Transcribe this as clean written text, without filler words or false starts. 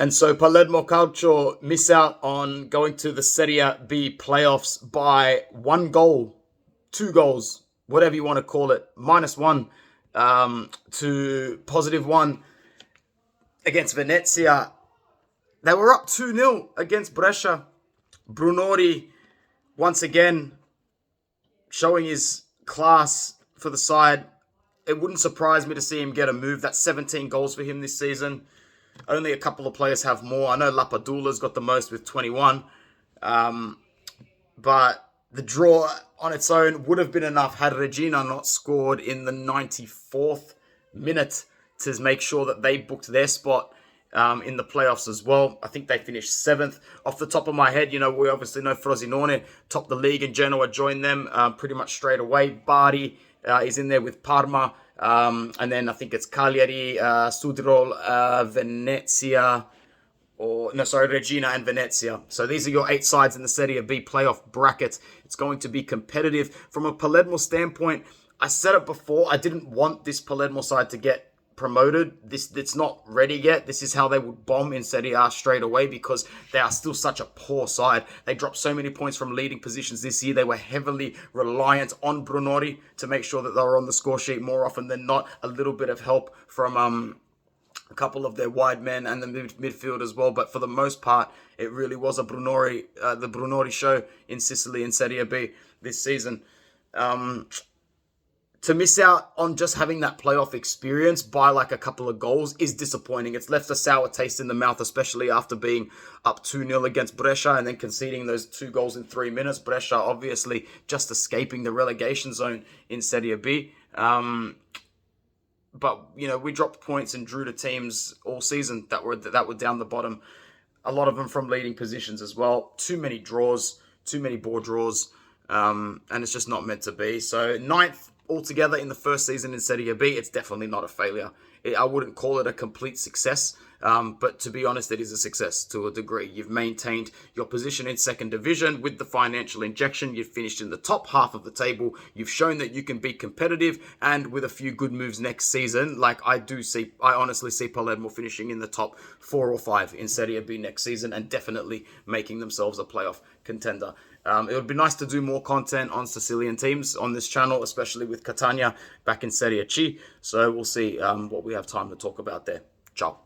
And so Palermo Calcio miss out on going to the Serie B playoffs by 1 goal, 2 goals, whatever you want to call it, -1 to +1 against Venezia. They were up 2-0 against Brescia. Brunori, once again, showing his class for the side. It wouldn't surprise me to see him get a move. That's 17 goals for him this season. Only a couple of players have more. I know Lapadula's got the most with 21. But the draw on its own would have been enough had Regina not scored in the 94th minute to make sure that they booked their spot in the playoffs as well. I think they finished 7th. Off the top of my head, we obviously know Frosinone topped the league and Genoa joined them pretty much straight away. Bari is in there with Parma. And then I think it's Cagliari, Sudrol, Venezia, Regina and Venezia. So these are your 8 sides in the Serie B playoff bracket. It's going to be competitive. From a Palermo standpoint, I said it before, I didn't want this Palermo side to get promoted. It's not ready yet. This is how they would bomb in Serie A straight away because they are still such a poor side. They dropped so many points from leading positions this year. They were heavily reliant on Brunori to make sure that they were on the score sheet more often than not. A little bit of help from a couple of their wide men and the midfield as well. But for the most part, it really was the Brunori show in Sicily in Serie B this season. To miss out on just having that playoff experience by like a couple of goals is disappointing. It's left a sour taste in the mouth, especially after being up 2-0 against Brescia and then conceding those 2 goals in 3 minutes. Brescia obviously just escaping the relegation zone in Serie B. But, we dropped points and drew to teams all season that were down the bottom. A lot of them from leading positions as well. Too many draws, too many board draws, and it's just not meant to be. So 9th altogether in the first season in Serie B, it's definitely not a failure. I wouldn't call it a complete success, but to be honest, it is a success to a degree. You've maintained your position in second division with the financial injection. You've finished in the top half of the table. You've shown that you can be competitive, and with a few good moves next season, I honestly see Palermo finishing in the top 4 or 5 in Serie B next season and definitely making themselves a playoff contender. It would be nice to do more content on Sicilian teams on this channel, especially with Catania back in Serie C. So we'll see what we have time to talk about there. Ciao.